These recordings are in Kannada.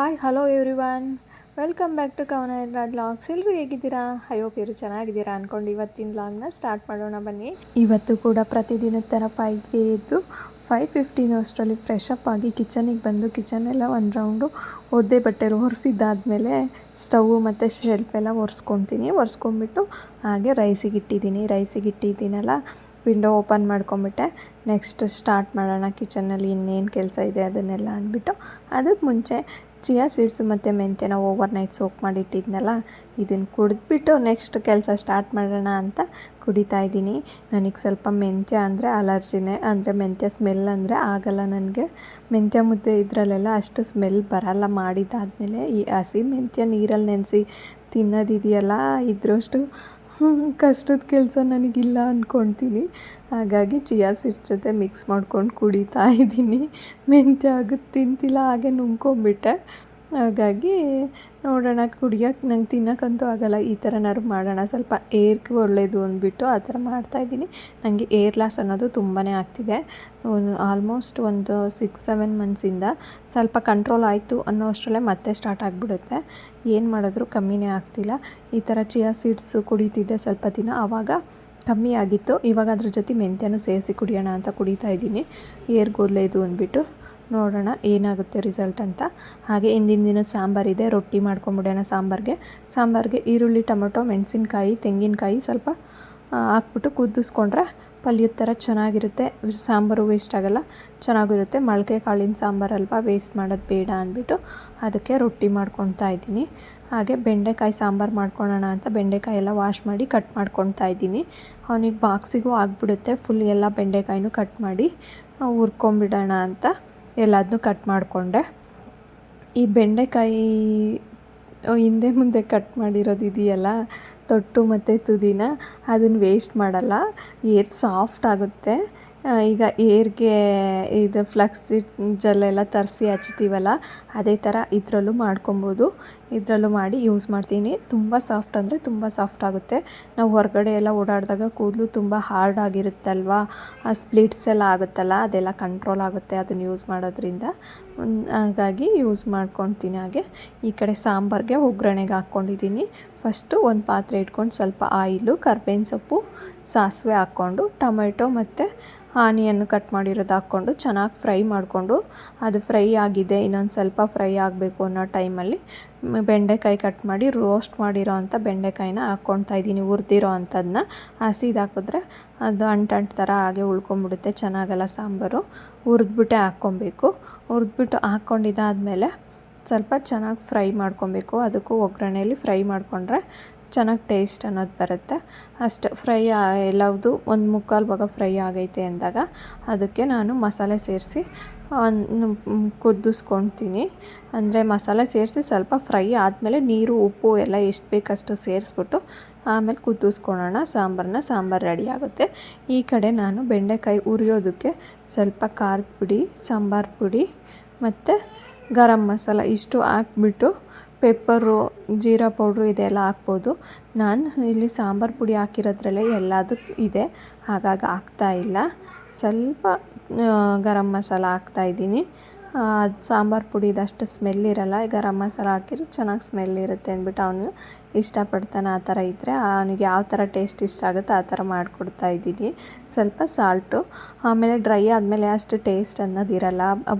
Hi hello everyone, welcome back to Kavana Raj vlogs. ಎಲ್ಲರೂ ಹೇಗಿದ್ದೀರಾ? ಐ ಹೋಪ್ ಎಲ್ಲರೂ ಚೆನ್ನಾಗಿದ್ದೀರಾ ಅಂದ್ಕೊಂಡು ಇವತ್ತಿನ ವ್ಲಾಗ್ನ ಸ್ಟಾರ್ಟ್ ಮಾಡೋಣ ಬನ್ನಿ. ಇವತ್ತು ಕೂಡ ಪ್ರತಿದಿನದ ಥರ 5ಗೆ ಎದ್ದು 5:15 ಅಷ್ಟರಲ್ಲಿ ಫ್ರೆಶ್ ಅಪ್ ಆಗಿ ಕಿಚನಿಗೆ ಬಂದು ಕಿಚನೆಲ್ಲ ಒಂದು ರೌಂಡು ಒದ್ದೆ ಬಟ್ಟೆಲಿ ಒರೆಸಿದ್ದಾದಮೇಲೆ ಸ್ಟವ್ ಮತ್ತು ಶೆಲ್ಫ್ ಎಲ್ಲ ಒರೆಸ್ಕೊಂಬಿಟ್ಟು ಹಾಗೆ ರೈಸಿಗೆ ಇಟ್ಟಿದ್ದೀನಲ್ಲ, ವಿಂಡೋ ಓಪನ್ ಮಾಡ್ಕೊಂಬಿಟ್ಟೆ. ನೆಕ್ಸ್ಟ್ ಸ್ಟಾರ್ಟ್ ಮಾಡೋಣ ಕಿಚನಲ್ಲಿ ಇನ್ನೇನು ಕೆಲಸ ಇದೆ ಅದನ್ನೆಲ್ಲ ಅಂದ್ಬಿಟ್ಟು. ಅದಕ್ಕೆ ಮುಂಚೆ ಚಿಯಾ ಸೀಡ್ಸು ಮತ್ತು ಮೆಂತ್ಯನ ಓವರ್ ನೈಟ್ ಸೋಕ್ ಮಾಡಿಟ್ಟಿದ್ನಲ್ಲ, ಇದನ್ನು ಕುಡಿದ್ಬಿಟ್ಟು ನೆಕ್ಸ್ಟ್ ಕೆಲಸ ಸ್ಟಾರ್ಟ್ ಮಾಡೋಣ ಅಂತ ಕುಡಿತಾ ಇದ್ದೀನಿ. ನನಗೆ ಸ್ವಲ್ಪ ಮೆಂತ್ಯ ಅಂದರೆ ಅಲರ್ಜಿನೇ, ಅಂದರೆ ಮೆಂತ್ಯ ಸ್ಮೆಲ್ ಅಂದರೆ ಆಗಲ್ಲ ನನಗೆ. ಮೆಂತ್ಯ ಮುದ್ದೆ ಇದರಲ್ಲೆಲ್ಲ ಅಷ್ಟು ಸ್ಮೆಲ್ ಬರಲ್ಲ. ಮಾಡಿದ್ದಾದಮೇಲೆ ಈ ಹಸಿ ಮೆಂತ್ಯ ನೀರಲ್ಲಿ ನೆನೆಸಿ ತಿನ್ನೋದಿದೆಯಲ್ಲ, ಇದ್ರಷ್ಟು ಕಷ್ಟದ ಕೆಲಸ ನನಗಿಲ್ಲ ಅಂದ್ಕೊಳ್ತೀನಿ. ಹಾಗಾಗಿ ಚಿಯಾ ಸೀಡ್ಸ್ ಜೊತೆ ಮಿಕ್ಸ್ ಮಾಡ್ಕೊಂಡು ಕುಡಿತಾ ಇದ್ದೀನಿ. ಮೆಂತ್ಯ ಆಗುತ್ತೆ ತಿಂತಿಲ್ಲ, ಹಾಗೆ ನುಂಗ್ಕೊಂಬಿಟ್ಟೆ. ಹಾಗಾಗಿ ನೋಡೋಣ, ಕುಡಿಯೋಕ್ಕೆ ನಂಗೆ ತಿನ್ನೋಕ್ಕಂತೂ ಆಗೋಲ್ಲ. ಈ ಥರನಾದ್ರು ಮಾಡೋಣ, ಸ್ವಲ್ಪ ಏರ್ಗೆ ಒಳ್ಳೆಯದು ಅಂದ್ಬಿಟ್ಟು ಆ ಥರ ಮಾಡ್ತಾಯಿದ್ದೀನಿ. ನನಗೆ ಏರ್ ಲಾಸ್ ಅನ್ನೋದು ತುಂಬಾ ಆಗ್ತಿದೆ. ಆಲ್ಮೋಸ್ಟ್ ಒಂದು 6-7 ಮಂತ್ಸಿಂದ ಸ್ವಲ್ಪ ಕಂಟ್ರೋಲ್ ಆಯಿತು ಅನ್ನೋ ಅಷ್ಟರಲ್ಲೇ ಮತ್ತೆ ಸ್ಟಾರ್ಟ್ ಆಗಿಬಿಡುತ್ತೆ. ಏನು ಮಾಡಿದ್ರೂ ಕಮ್ಮಿನೇ ಆಗ್ತಿಲ್ಲ. ಈ ಥರ ಚಿಯಾ ಸೀಡ್ಸು ಕುಡಿತಿದ್ದೆ ಸ್ವಲ್ಪ ದಿನ, ಆವಾಗ ಕಮ್ಮಿ ಆಗಿತ್ತು. ಇವಾಗ ಅದ್ರ ಜೊತೆ ಮೆಂತ್ಯನೂ ಸೇರಿಸಿ ಕುಡಿಯೋಣ ಅಂತ ಕುಡಿತಾ ಇದ್ದೀನಿ, ಏರ್ಗೆ ಒಳ್ಳೆಯದು ಅಂದ್ಬಿಟ್ಟು. ನೋಡೋಣ ಏನಾಗುತ್ತೆ ರಿಸಲ್ಟ್ ಅಂತ. ಹಾಗೆ ಹಿಂದಿನ ದಿನ ಸಾಂಬಾರಿದೆ, ರೊಟ್ಟಿ ಮಾಡ್ಕೊಂಬಿಡೋಣ. ಸಾಂಬಾರಿಗೆ ಈರುಳ್ಳಿ, ಟೊಮೊಟೊ, ಮೆಣಸಿನ್ಕಾಯಿ, ತೆಂಗಿನಕಾಯಿ ಸ್ವಲ್ಪ ಹಾಕ್ಬಿಟ್ಟು ಕುದಿಸ್ಕೊಂಡ್ರೆ ಪಲ್ಯದ ಥರ ಚೆನ್ನಾಗಿರುತ್ತೆ. ಸಾಂಬಾರು ವೇಸ್ಟ್ ಆಗೋಲ್ಲ, ಚೆನ್ನಾಗಿರುತ್ತೆ. ಮೊಳಕೆ ಕಾಳಿನ ಸಾಂಬಾರಲ್ವ, ವೇಸ್ಟ್ ಮಾಡೋದು ಬೇಡ ಅಂದ್ಬಿಟ್ಟು ಅದಕ್ಕೆ ರೊಟ್ಟಿ ಮಾಡ್ಕೊತಾ ಇದ್ದೀನಿ. ಹಾಗೆ ಬೆಂಡೆಕಾಯಿ ಸಾಂಬಾರು ಮಾಡ್ಕೊಳ್ಳೋಣ ಅಂತ ಬೆಂಡೆಕಾಯಿ ಎಲ್ಲ ವಾಶ್ ಮಾಡಿ ಕಟ್ ಮಾಡ್ಕೊತಾ ಇದ್ದೀನಿ. ಅವನಿಗೆ ಬಾಕ್ಸಿಗೂ ಆಗಿಬಿಡುತ್ತೆ. ಫುಲ್ ಎಲ್ಲ ಬೆಂಡೆಕಾಯಿನೂ ಕಟ್ ಮಾಡಿ ಹುರ್ಕೊಂಬಿಡೋಣ ಅಂತ ಎಲ್ಲದನ್ನೂ ಕಟ್ ಮಾಡಿಕೊಂಡೆ. ಈ ಬೆಂಡೆಕಾಯಿ ಹಿಂದೆ ಮುಂದೆ ಕಟ್ ಮಾಡಿರೋದು ಇದೆಯಲ್ಲ, ತೊಟ್ಟು ಮತ್ತು ತುದಿನ, ಅದನ್ನು ವೇಸ್ಟ್ ಮಾಡಲ್ಲ. ಏರ್ ಸಾಫ್ಟ್ ಆಗುತ್ತೆ. ಈಗ ಏರ್ಗೆ ಇದು ಫ್ಲಕ್ಸ್ ಜೆಲ್ಲೆಲ್ಲ ತರಿಸಿ ಹಚ್ತೀವಲ್ಲ, ಅದೇ ಥರ ಇದರಲ್ಲೂ ಮಾಡ್ಕೊಬೋದು. ಇದರಲ್ಲೂ ಮಾಡಿ ಯೂಸ್ ಮಾಡ್ತೀನಿ. ತುಂಬ ಸಾಫ್ಟ್ ಅಂದರೆ ತುಂಬ ಸಾಫ್ಟ್ ಆಗುತ್ತೆ. ನಾವು ಹೊರಗಡೆ ಎಲ್ಲ ಓಡಾಡಿದಾಗ ಕೂದಲು ತುಂಬ ಹಾರ್ಡ್ ಆಗಿರುತ್ತಲ್ವ, ಆ ಸ್ಪ್ಲಿಟ್ಸ್ ಎಲ್ಲ ಆಗುತ್ತಲ್ಲ, ಅದೆಲ್ಲ ಕಂಟ್ರೋಲ್ ಆಗುತ್ತೆ ಅದನ್ನು ಯೂಸ್ ಮಾಡೋದ್ರಿಂದ. ಹಾಗಾಗಿ ಯೂಸ್ ಮಾಡ್ಕೊತೀನಿ. ಹಾಗೆ ಈ ಕಡೆ ಸಾಂಬಾರಿಗೆ ಒಗ್ಗರಣೆಗೆ ಹಾಕ್ಕೊಂಡಿದ್ದೀನಿ. ಫಸ್ಟು ಒಂದು ಪಾತ್ರೆ ಇಟ್ಕೊಂಡು ಸ್ವಲ್ಪ ಆಯಿಲು, ಕರ್ಬೇವಿನ ಸೊಪ್ಪು, ಸಾಸಿವೆ ಹಾಕ್ಕೊಂಡು ಟೊಮೆಟೊ ಮತ್ತು ಆನಿಯನ್ನು ಕಟ್ ಮಾಡಿರೋದು ಹಾಕ್ಕೊಂಡು ಚೆನ್ನಾಗಿ ಫ್ರೈ ಮಾಡಿಕೊಂಡು, ಅದು ಫ್ರೈ ಆಗಿದೆ, ಇನ್ನೊಂದು ಸ್ವಲ್ಪ ಫ್ರೈ ಆಗಬೇಕು ಅನ್ನೋ ಟೈಮಲ್ಲಿ ಬೆಂಡೆಕಾಯಿ ಕಟ್ ಮಾಡಿ ರೋಸ್ಟ್ ಮಾಡಿರೋ ಅಂಥ ಬೆಂಡೆಕಾಯಿನ ಹಾಕ್ಕೊಳ್ತಾ ಇದ್ದೀನಿ. ಹುರಿದಿರೋ ಅಂಥದ್ದನ್ನ ಹಸಿದು ಹಾಕಿದ್ರೆ ಅದು ಅಂಟು ಥರ ಹಾಗೆ ಉಳ್ಕೊಂಬಿಡುತ್ತೆ, ಚೆನ್ನಾಗಲ್ಲ ಸಾಂಬಾರು. ಹುರಿದ್ಬಿಟ್ಟೆ ಹಾಕ್ಕೊಬೇಕು. ಹುರಿದ್ಬಿಟ್ಟು ಹಾಕ್ಕೊಂಡಿದ್ದಾದಮೇಲೆ ಸ್ವಲ್ಪ ಚೆನ್ನಾಗಿ ಫ್ರೈ ಮಾಡ್ಕೊಬೇಕು. ಅದಕ್ಕೂ ಒಗ್ಗರಣೆಯಲ್ಲಿ ಫ್ರೈ ಮಾಡಿಕೊಂಡ್ರೆ ಚೆನ್ನಾಗಿ ಟೇಸ್ಟ್ ಅನ್ನೋದು ಬರುತ್ತೆ. ಅಷ್ಟು ಫ್ರೈ ಎಲ್ಲವುದು ಒಂದು ಮುಕ್ಕಾಲು ಭಾಗ ಫ್ರೈ ಆಗೈತೆ ಅಂದಾಗ ಅದಕ್ಕೆ ನಾನು ಮಸಾಲೆ ಸೇರಿಸಿ ಕುದಿಸ್ಕೊಳ್ತೀನಿ. ಅಂದರೆ ಮಸಾಲೆ ಸೇರಿಸಿ ಸ್ವಲ್ಪ ಫ್ರೈ ಆದಮೇಲೆ ನೀರು, ಉಪ್ಪು ಎಲ್ಲ ಎಷ್ಟು ಬೇಕಷ್ಟು ಸೇರಿಸ್ಬಿಟ್ಟು ಆಮೇಲೆ ಕುದಿಸ್ಕೊಳ್ಳೋಣ ಸಾಂಬಾರು ರೆಡಿ ಆಗುತ್ತೆ. ಈ ಕಡೆ ನಾನು ಬೆಂಡೆಕಾಯಿ ಹುರಿಯೋದಕ್ಕೆ ಸ್ವಲ್ಪ ಖಾರದ ಪುಡಿ, ಸಾಂಬಾರು ಪುಡಿ ಮತ್ತು ಗರಂ ಮಸಾಲ ಇಷ್ಟು ಹಾಕ್ಬಿಟ್ಟು, ಪೆಪ್ಪರು, ಜೀರಾ ಪೌಡ್ರು ಇದೆಲ್ಲ ಹಾಕ್ಬೋದು. ನಾನು ಇಲ್ಲಿ ಸಾಂಬಾರು ಪುಡಿ ಹಾಕಿರೋದ್ರಲ್ಲೇ ಎಲ್ಲದೂ ಇದೆ, ಹಾಗಾಗಿ ಹಾಕ್ತಾಯಿಲ್ಲ. ಸ್ವಲ್ಪ ಗರಂ ಮಸಾಲ ಹಾಕ್ತಾಯಿದ್ದೀನಿ. ಸಾಂಬಾರು ಪುಡಿದಷ್ಟು ಸ್ಮೆಲ್ ಇರೋಲ್ಲ, ಗರಂ ಮಸಾಲ ಹಾಕಿದ್ರೆ ಚೆನ್ನಾಗಿ ಸ್ಮೆಲ್ ಇರುತ್ತೆ ಅಂದ್ಬಿಟ್ಟು ಅವನು ಇಷ್ಟಪಡ್ತಾನೆ. ಆ ಥರ ಇದ್ದರೆ ಅವನಿಗೆ ಯಾವ ಥರ ಟೇಸ್ಟ್ ಇಷ್ಟ ಆಗುತ್ತೆ ಆ ಥರ ಮಾಡಿಕೊಡ್ತಾ ಇದ್ದೀನಿ. ಸ್ವಲ್ಪ ಸಾಲ್ಟು, ಆಮೇಲೆ ಡ್ರೈ ಆದಮೇಲೆ ಅಷ್ಟು ಟೇಸ್ಟ್ ಅನ್ನೋದಿರಲ್ಲ.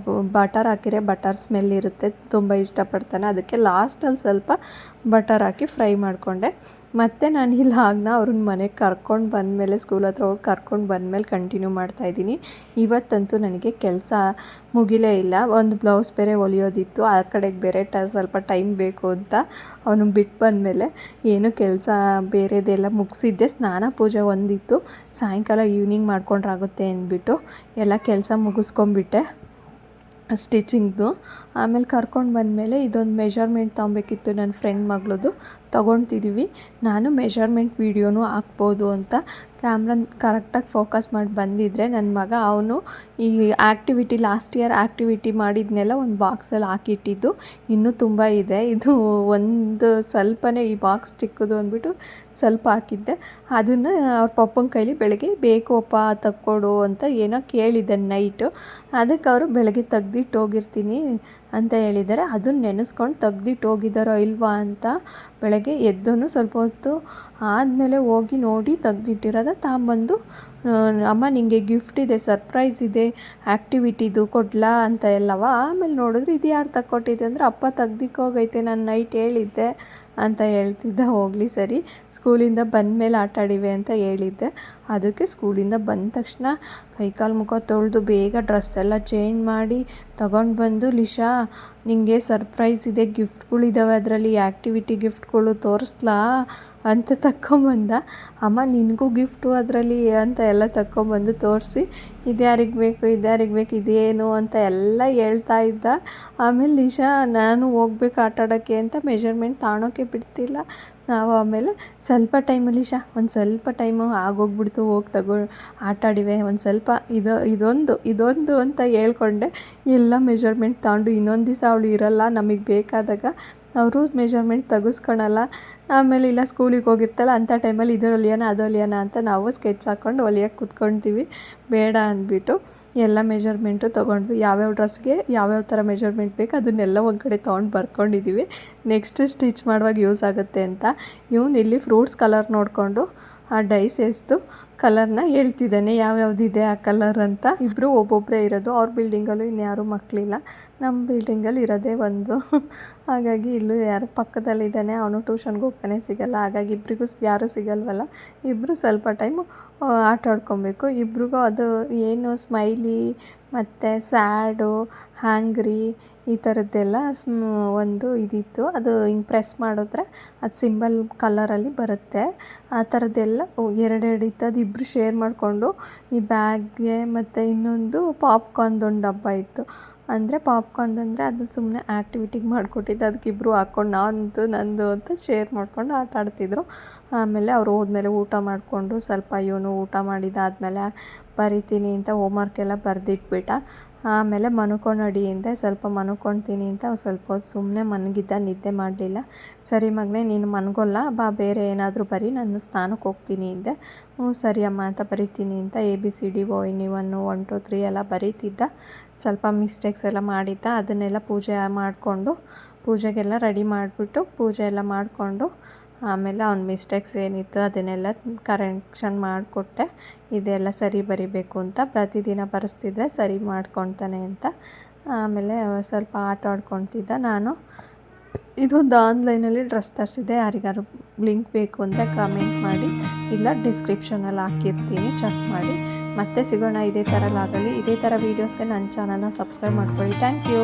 ಬಟರ್ ಹಾಕಿದ್ರೆ ಬಟರ್ ಸ್ಮೆಲ್ ಇರುತ್ತೆ, ತುಂಬ ಇಷ್ಟಪಡ್ತಾನೆ. ಅದಕ್ಕೆ ಲಾಸ್ಟಲ್ಲಿ ಸ್ವಲ್ಪ ಬಟರ್ ಹಾಕಿ ಫ್ರೈ ಮಾಡಿಕೊಂಡೆ. ಮತ್ತು ನಾನು ಇಲ್ಲ ಆಗನ್ನ ಅವ್ರನ್ನ ಮನೆಗೆ ಕರ್ಕೊಂಡು ಬಂದಮೇಲೆ, ಸ್ಕೂಲ್ ಹತ್ರ ಹೋಗಿ ಕರ್ಕೊಂಡು ಬಂದಮೇಲೆ ಕಂಟಿನ್ಯೂ ಮಾಡ್ತಾಯಿದ್ದೀನಿ. ಇವತ್ತಂತೂ ನನಗೆ ಕೆಲಸ ಮುಗಿಲೇ ಇಲ್ಲ. ಒಂದು ಬ್ಲೌಸ್ ಬೇರೆ ಹೊಲಿಯೋದಿತ್ತು, ಆ ಕಡೆಗೆ ಬೇರೆ ಸ್ವಲ್ಪ ಟೈಮ್ ಬೇಕು ಅಂತ ಅವನು ಬಿಟ್ಟು ಬಂದಮೇಲೆ ಏನು ಕೆಲಸ ಬೇರೆದೆಲ್ಲ ಮುಗಿಸಿದ್ದೆ. ಸ್ನಾನ ಪೂಜೆ ಒಂದಿತ್ತು, ಸಾಯಂಕಾಲ ಈವ್ನಿಂಗ್ ಮಾಡ್ಕೊಂಡ್ರಾಗುತ್ತೆ ಅಂದ್ಬಿಟ್ಟು ಎಲ್ಲ ಕೆಲಸ ಮುಗಿಸ್ಕೊಂಬಿಟ್ಟೆ ಸ್ಟಿಚಿಂಗ್ದು. ಆಮೇಲೆ ಕರ್ಕೊಂಡು ಬಂದಮೇಲೆ ಇದೊಂದು ಮೆಷರ್ಮೆಂಟ್ ತೊಗೊಬೇಕಿತ್ತು, ನನ್ನ ಫ್ರೆಂಡ್ ಮಗಳದು ತೊಗೊಳ್ತಿದ್ದೀವಿ. ನಾನು ಮೆಷರ್ಮೆಂಟ್ ವೀಡಿಯೋನೂ ಹಾಕ್ಬೋದು ಅಂತ ಕ್ಯಾಮ್ರನ್ ಕರೆಕ್ಟಾಗಿ ಫೋಕಸ್ ಮಾಡಿ ಬಂದಿದ್ದರೆ ನನ್ನ ಮಗ ಅವನು ಈ ಆ್ಯಕ್ಟಿವಿಟಿ ಲಾಸ್ಟ್ ಇಯರ್ ಆ್ಯಕ್ಟಿವಿಟಿ ಮಾಡಿದ್ನೆಲ್ಲ ಒಂದು ಬಾಕ್ಸಲ್ಲಿ ಹಾಕಿಟ್ಟಿದ್ದು ಇನ್ನೂ ತುಂಬ ಇದೆ. ಇದು ಒಂದು ಸ್ವಲ್ಪನೇ ಈ ಬಾಕ್ಸ್ ಚಿಕ್ಕದು ಅಂದ್ಬಿಟ್ಟು ಸ್ವಲ್ಪ ಹಾಕಿದ್ದೆ. ಅದನ್ನು ಅವ್ರ ಪಪ್ಪನ ಕೈಲಿ ಬೆಳಗ್ಗೆ ಬೇಕಪ್ಪ ತಕ್ಕೊಡು ಅಂತ ಏನೋ ಕೇಳಿದ್ದೆ ನೈಟು. ಅದಕ್ಕೆ ಅವರು ಬೆಳಗ್ಗೆ ತೆಗ್ದಿಟ್ಟು ಹೋಗಿರ್ತೀನಿ ಅಂತ ಹೇಳಿದ್ದಾರೆ. ಅದನ್ನು ನೆನೆಸ್ಕೊಂಡು ತೆಗ್ದಿಟ್ಟು ಹೋಗಿದ್ದಾರೋ ಇಲ್ವಾ ಅಂತ ಬೆಳಗ್ಗೆ ಎದ್ದೂ ಸ್ವಲ್ಪ ಹೊತ್ತು ಆದಮೇಲೆ ಹೋಗಿ ನೋಡಿ ತೆಗ್ದಿಟ್ಟಿರೋದ ತಗೊಂಬಂದು ಅಮ್ಮ ನಿಂಗೆ ಗಿಫ್ಟ್ ಇದೆ, ಸರ್ಪ್ರೈಸ್ ಇದೆ, ಆ್ಯಕ್ಟಿವಿಟಿದು ಕೊಡ್ಲಾ ಅಂತ ಎಲ್ಲವ. ಆಮೇಲೆ ನೋಡಿದ್ರೆ ಇದು ಯಾರು ತಕ್ಕೊಟ್ಟಿದ್ದೆ ಅಂದರೆ ಅಪ್ಪ ತೆಗ್ದಿಕ್ಕೋಗೈತೆ, ನಾನು ನೈಟ್ ಹೇಳಿದ್ದೆ ಅಂತ ಹೇಳ್ತಿದ್ದ. ಹೋಗಲಿ ಸರಿ, ಸ್ಕೂಲಿಂದ ಬಂದಮೇಲೆ ಆಟಾಡಿವೆ ಅಂತ ಹೇಳಿದ್ದೆ. ಅದಕ್ಕೆ ಸ್ಕೂಲಿಂದ ಬಂದ ತಕ್ಷಣ ಕೈಕಾಲು ಮುಖ ತೊಳೆದು ಬೇಗ ಡ್ರೆಸ್ ಎಲ್ಲ ಚೇಂಜ್ ಮಾಡಿ ತಗೊಂಡು ಬಂದು, ಲಿಶಾ ನಿಂಗೆ ಸರ್ಪ್ರೈಸ್ ಇದೆ, ಗಿಫ್ಟ್ಗಳಿದ್ದಾವೆ ಅದರಲ್ಲಿ, ಆ್ಯಕ್ಟಿವಿಟಿ ಗಿಫ್ಟ್ಗಳು ತೋರಿಸ್ಲಾ ಅಂತ ತಕ್ಕೊಂಬಂದ. ಅಮ್ಮ ನಿನಗೂ ಗಿಫ್ಟು ಅದರಲ್ಲಿ ಅಂತ ಎಲ್ಲ ತಕ್ಕೊಂಬಂದು ತೋರಿಸಿ, ಇದ್ಯಾರಿಗೆ ಬೇಕು ಇದೇನು ಅಂತ ಎಲ್ಲ ಹೇಳ್ತಾ ಇದ್ದ. ಆಮೇಲೆ ಲಿಶಾ ನಾನು ಹೋಗ್ಬೇಕು ಆಟಾಡೋಕ್ಕೆ ಅಂತ ಮೆಜರ್ಮೆಂಟ್ ತಾಣೋಕ್ಕೆ ಬಿಡ್ತಿಲ್ಲ. ನಾವು ಆಮೇಲೆ ಸ್ವಲ್ಪ ಟೈಮಲ್ಲಿ ಲಿಶಾ ಒಂದು ಸ್ವಲ್ಪ ಟೈಮು ಆಗೋಗ್ಬಿಡ್ತು, ಹೋಗಿ ಆಟಾಡಿವೆ, ಒಂದು ಸ್ವಲ್ಪ ಇದೊಂದು ಅಂತ ಹೇಳ್ಕೊಂಡೆ. ಎಲ್ಲ ಮೆಜರ್ಮೆಂಟ್ ತಗೊಂಡು ಇನ್ನೊಂದು ದಿವಸ ಅವಳು ಇರಲ್ಲ, ನಮಗೆ ಬೇಕಾದಾಗ ಅವರು ಮೆಜರ್ಮೆಂಟ್ ತೆಗೆಸ್ಕೊಳಲ್ಲ. ಆಮೇಲೆ ಇಲ್ಲ ಸ್ಕೂಲಿಗೆ ಹೋಗಿರ್ತಲ್ಲ ಅಂಥ ಟೈಮಲ್ಲಿ ಇದು ಹೊಲಿಯೋಣ ಅದು ಹೊಲಿಯೋಣ ಅಂತ ನಾವು ಸ್ಕೆಚ್ ಹಾಕ್ಕೊಂಡು ಹೊಲಿಯೋಕ್ಕೆ ಕೂತ್ಕೊಳ್ತೀವಿ. ಬೇಡ ಅಂದ್ಬಿಟ್ಟು ಎಲ್ಲ ಮೆಜರ್ಮೆಂಟು ತೊಗೊಂಡ್ವಿ. ಯಾವ್ಯಾವ ಡ್ರೆಸ್ಗೆ ಯಾವ್ಯಾವ ಥರ ಮೆಜರ್ಮೆಂಟ್ ಬೇಕು ಅದನ್ನೆಲ್ಲ ಒಂದು ಕಡೆ ತೊಗೊಂಡು ಬರ್ಕೊಂಡಿದ್ದೀವಿ, ನೆಕ್ಸ್ಟ್ ಸ್ಟಿಚ್ ಮಾಡುವಾಗ ಯೂಸ್ ಆಗುತ್ತೆ ಅಂತ. ಇವನು ಇಲ್ಲಿ ಫ್ರೂಟ್ಸ್ ಕಲರ್ ನೋಡಿಕೊಂಡು ಆ ಡೈಸ್ ಎಸ್ದು ಕಲರ್ನ ಹೇಳ್ತಿದ್ದಾನೆ, ಯಾವ್ಯಾವ್ದಿದೆ ಆ ಕಲರ್ ಅಂತ. ಇಬ್ಬರು ಒಬ್ಬೊಬ್ಬರೇ ಇರೋದು, ಅವ್ರ ಬಿಲ್ಡಿಂಗಲ್ಲೂ ಇನ್ಯಾರೂ ಮಕ್ಕಳಿಲ್ಲ, ನಮ್ಮ ಬಿಲ್ಡಿಂಗಲ್ಲಿ ಇರೋದೇ ಒಂದು. ಹಾಗಾಗಿ ಇಲ್ಲೂ ಯಾರು ಪಕ್ಕದಲ್ಲಿದ್ದಾನೆ, ಅವನು ಟ್ಯೂಷನ್ಗೆ ಹೋಗ್ತಾನೆ, ಸಿಗಲ್ಲ. ಹಾಗಾಗಿ ಇಬ್ಬರಿಗೂ ಯಾರೂ ಸಿಗಲ್ವಲ್ಲ, ಇಬ್ಬರು ಸ್ವಲ್ಪ ಟೈಮು ಆಟ ಆಡ್ಕೊಬೇಕು. ಇಬ್ರಿಗೂ ಅದು ಏನು ಸ್ಮೈಲಿ ಮತ್ತು ಸ್ಯಾಡು, ಹ್ಯಾಂಗ್ರಿ ಈ ಥರದ್ದೆಲ್ಲ ಒಂದು ಇದಿತ್ತು. ಅದು ಹಿಂಗೆ ಪ್ರೆಸ್ ಮಾಡಿದ್ರೆ ಅದು ಸಿಂಬಲ್ ಕಲರಲ್ಲಿ ಬರುತ್ತೆ. ಆ ಥರದ್ದೆಲ್ಲ ಎರಡೆರಡು ಇತ್ತು. ಅದು ಇಬ್ಬರು ಶೇರ್ ಮಾಡಿಕೊಂಡು ಈ ಬ್ಯಾಗ್ಗೆ ಮತ್ತು ಇನ್ನೊಂದು ಪಾಪ್ಕಾರ್ನ್ದೊಂದು ಡಬ್ಬ ಇತ್ತು. ಅಂದರೆ ಪಾಪ್ಕಾರ್ನ್ ಅಂದರೆ ಅದು ಸುಮ್ಮನೆ ಆ್ಯಕ್ಟಿವಿಟಿಗೆ ಮಾಡಿಕೊಟ್ಟಿದ್ದು, ಅದಕ್ಕೆ ಇಬ್ಬರು ಹಾಕ್ಕೊಂಡು ನಂದು ಅಂತ ಶೇರ್ ಮಾಡ್ಕೊಂಡು ಆಟ ಆಡ್ತಿದ್ರು. ಆಮೇಲೆ ಅವ್ರು ಹೋದ್ಮೇಲೆ ಊಟ ಮಾಡಿಕೊಂಡು ಸ್ವಲ್ಪ ಇವನು ಊಟ ಮಾಡಿದ್ದಾದಮೇಲೆ ಬರಿತೀನಿ ಅಂತ ಹೋಮ್ವರ್ಕ್ ಎಲ್ಲ ಬರೆದಿಟ್ಬಿಟ್ಟ. ಆಮೇಲೆ ಮನ್ಕೊಂಡಿ ಅಂದೆ, ಸ್ವಲ್ಪ ಮನ್ಕೊಳ್ತೀನಿ ಅಂತ ಸ್ವಲ್ಪ ಹೊತ್ತು ಸುಮ್ಮನೆ ಮನಗಿದ್ದ, ನಿದ್ದೆ ಮಾಡಲಿಲ್ಲ. ಸರಿ ಮಗನೇ ನೀನು ಮನ್ಗೊಲ್ಲ ಬಾ, ಬೇರೆ ಏನಾದರೂ ಬರೀ, ನಾನು ಸ್ನಾನಕ್ಕೆ ಹೋಗ್ತೀನಿ ಅಂದೆ. ಸರಿ ಅಮ್ಮ ಅಂತ ಬರಿತೀನಿ ಅಂತ ABCD ON 1 1 2 3 ಎಲ್ಲ ಬರೀತಿದ್ದ. ಸ್ವಲ್ಪ ಮಿಸ್ಟೇಕ್ಸ್ ಎಲ್ಲ ಮಾಡಿದ್ದ, ಅದನ್ನೆಲ್ಲ ಪೂಜೆ ಮಾಡಿಕೊಂಡು ಪೂಜೆಗೆಲ್ಲ ರೆಡಿ ಮಾಡಿಬಿಟ್ಟು ಪೂಜೆ ಎಲ್ಲ ಮಾಡಿಕೊಂಡು ಆಮೇಲೆ ಅವ್ನ ಮಿಸ್ಟೇಕ್ಸ್ ಏನಿತ್ತು ಅದನ್ನೆಲ್ಲ ಕರೆಕ್ಷನ್ ಮಾಡಿಕೊಟ್ಟೆ. ಇದೆಲ್ಲ ಸರಿ ಬರಿಬೇಕು ಅಂತ, ಪ್ರತಿದಿನ ಬರೆಸ್ತಿದ್ರೆ ಸರಿ ಮಾಡ್ಕೊತಾನೆ ಅಂತ. ಆಮೇಲೆ ಸ್ವಲ್ಪ ಆಟ ಆಡ್ಕೊತಿದ್ದ. ನಾನು ಇದೊಂದು ಆನ್ಲೈನಲ್ಲಿ ಡ್ರೆಸ್ ತರಿಸಿದ್ದೆ, ಯಾರಿಗಾರು ಲಿಂಕ್ ಬೇಕು ಅಂದರೆ ಕಮೆಂಟ್ ಮಾಡಿ, ಇಲ್ಲ ಡಿಸ್ಕ್ರಿಪ್ಷನಲ್ಲಿ ಹಾಕಿರ್ತೀನಿ, ಚೆಕ್ ಮಾಡಿ. ಮತ್ತೆ ಸಿಗೋಣ ಇದೇ ಥರ ಲಾಗಲ್ಲಿ. ಇದೇ ಥರ ವೀಡಿಯೋಸ್ಗೆ ನನ್ನ ಚಾನಲ್ನ ಸಬ್ಸ್ಕ್ರೈಬ್ ಮಾಡ್ಕೊಳ್ಳಿ. Thank you.